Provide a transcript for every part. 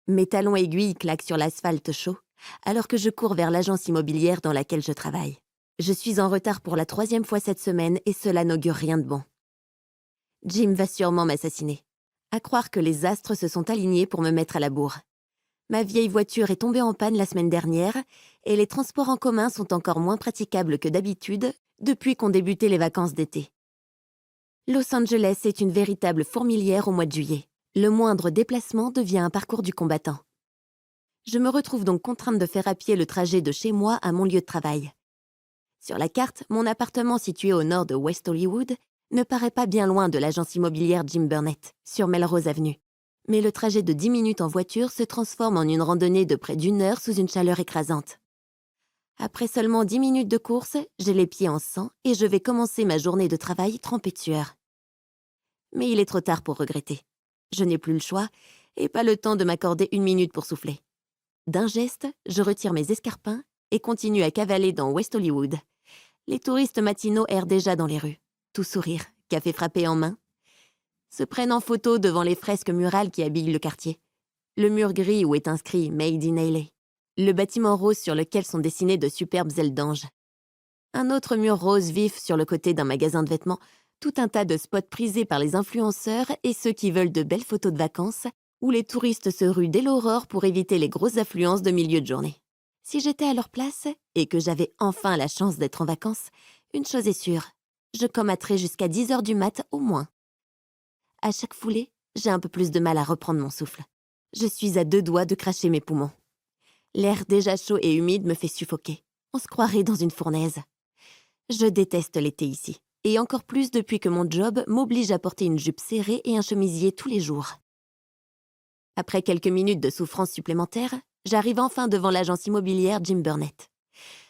Mes talons aiguilles claquent sur l'asphalte chaud, alors que je cours vers l'agence immobilière dans laquelle je travaille. Je suis en retard pour la 3e fois cette semaine et cela n'augure rien de bon. Jim va sûrement m'assassiner. À croire que les astres se sont alignés pour me mettre à la bourre. Ma vieille voiture est tombée en panne la semaine dernière et les transports en commun sont encore moins praticables que d'habitude depuis qu'ont débuté les vacances d'été. Los Angeles est une véritable fourmilière au mois de juillet. Le moindre déplacement devient un parcours du combattant. Je me retrouve donc contrainte de faire à pied le trajet de chez moi à mon lieu de travail. Sur la carte, mon appartement situé au nord de West Hollywood ne paraît pas bien loin de l'agence immobilière Jim Burnett, sur Melrose Avenue. Mais le trajet de 10 minutes en voiture se transforme en une randonnée de près d'1 heure sous une chaleur écrasante. Après seulement 10 minutes de course, j'ai les pieds en sang et je vais commencer ma journée de travail trempée de sueur. Mais il est trop tard pour regretter. Je n'ai plus le choix et pas le temps de m'accorder 1 minute pour souffler. D'un geste, je retire mes escarpins et continue à cavaler dans West Hollywood. Les touristes matinaux errent déjà dans les rues, tout sourire, café frappé en main, se prennent en photo devant les fresques murales qui habillent le quartier. Le mur gris où est inscrit « Made in LA ». Le bâtiment rose sur lequel sont dessinées de superbes ailes d'ange. Un autre mur rose vif sur le côté d'un magasin de vêtements, tout un tas de spots prisés par les influenceurs et ceux qui veulent de belles photos de vacances, où les touristes se ruent dès l'aurore pour éviter les grosses affluences de milieu de journée. Si j'étais à leur place et que j'avais enfin la chance d'être en vacances, une chose est sûre, je combattrais jusqu'à 10 heures du mat au moins. À chaque foulée, j'ai un peu plus de mal à reprendre mon souffle. Je suis à 2 doigts de cracher mes poumons. L'air déjà chaud et humide me fait suffoquer. On se croirait dans une fournaise. Je déteste l'été ici, et encore plus depuis que mon job m'oblige à porter une jupe serrée et un chemisier tous les jours. Après quelques minutes de souffrance supplémentaire, j'arrive enfin devant l'agence immobilière Jim Burnett.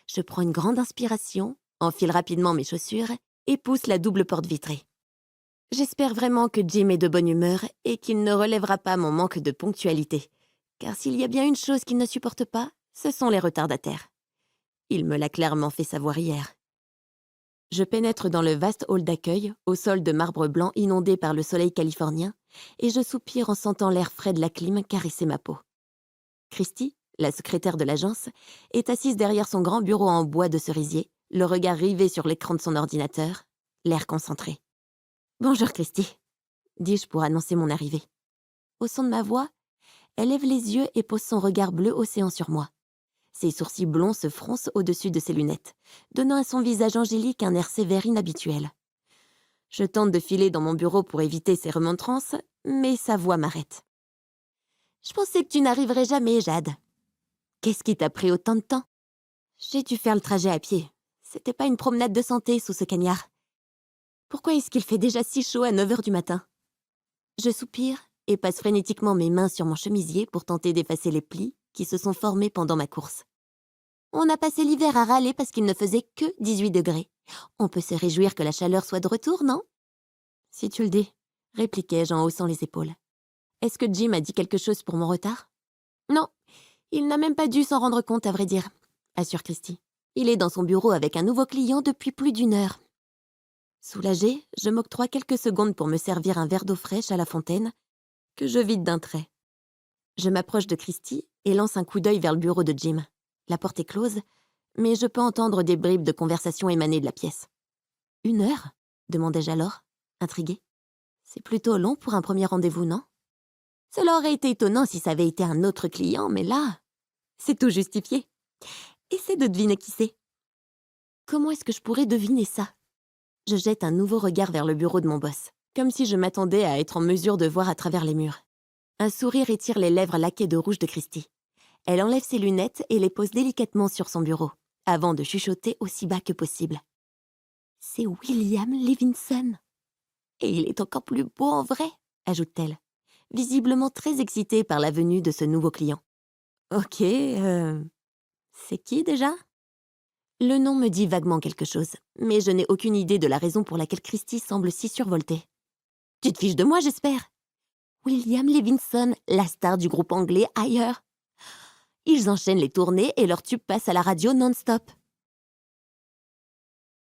Je prends une grande inspiration, enfile rapidement mes chaussures et pousse la double porte vitrée. J'espère vraiment que Jim est de bonne humeur et qu'il ne relèvera pas mon manque de ponctualité. Car s'il y a bien une chose qu'il ne supporte pas, ce sont les retardataires. Il me l'a clairement fait savoir hier. Je pénètre dans le vaste hall d'accueil, au sol de marbre blanc inondé par le soleil californien, et je soupire en sentant l'air frais de la clim caresser ma peau. Christy, la secrétaire de l'agence, est assise derrière son grand bureau en bois de cerisier, le regard rivé sur l'écran de son ordinateur, l'air concentré. « Bonjour Christy », dis-je pour annoncer mon arrivée. Au son de ma voix, elle lève les yeux et pose son regard bleu océan sur moi. Ses sourcils blonds se froncent au-dessus de ses lunettes, donnant à son visage angélique un air sévère inhabituel. Je tente de filer dans mon bureau pour éviter ses remontrances, mais sa voix m'arrête. « Je pensais que tu n'arriverais jamais, Jade. »« Qu'est-ce qui t'a pris autant de temps ?»« J'ai dû faire le trajet à pied. C'était pas une promenade de santé sous ce cagnard. »« Pourquoi est-ce qu'il fait déjà si chaud à 9 heures du matin ?» Je soupire et passe frénétiquement mes mains sur mon chemisier pour tenter d'effacer les plis qui se sont formés pendant ma course. On a passé l'hiver à râler parce qu'il ne faisait que 18 degrés. On peut se réjouir que la chaleur soit de retour, non? Si tu le dis, répliquai-je en haussant les épaules. Est-ce que Jim a dit quelque chose pour mon retard? Non, il n'a même pas dû s'en rendre compte, à vrai dire, assure Christy. Il est dans son bureau avec un nouveau client depuis plus d'1 heure. Soulagée, je m'octroie quelques secondes pour me servir un verre d'eau fraîche à la fontaine, que je vide d'un trait. Je m'approche de Christy et lance un coup d'œil vers le bureau de Jim. La porte est close, mais je peux entendre des bribes de conversation émaner de la pièce. 1 heure? Demandai-je alors, intriguée. C'est plutôt long pour un premier rendez-vous, non? Cela aurait été étonnant si ça avait été un autre client, mais là, c'est tout justifié. Essaie de deviner qui c'est. Comment est-ce que je pourrais deviner ça? Je jette un nouveau regard vers le bureau de mon boss, comme si je m'attendais à être en mesure de voir à travers les murs. Un sourire étire les lèvres laquées de rouge de Christy. Elle enlève ses lunettes et les pose délicatement sur son bureau, avant de chuchoter aussi bas que possible. « C'est William Levinson. Et il est encore plus beau en vrai, ajoute-t-elle, visiblement très excitée par la venue de ce nouveau client. « Ok, c'est qui déjà ?» Le nom me dit vaguement quelque chose, mais je n'ai aucune idée de la raison pour laquelle Christy semble si survoltée. « Tu te fiches de moi, j'espère ?» William Levinson, la star du groupe anglais Higher. Ils enchaînent les tournées et leur tube passe à la radio non-stop.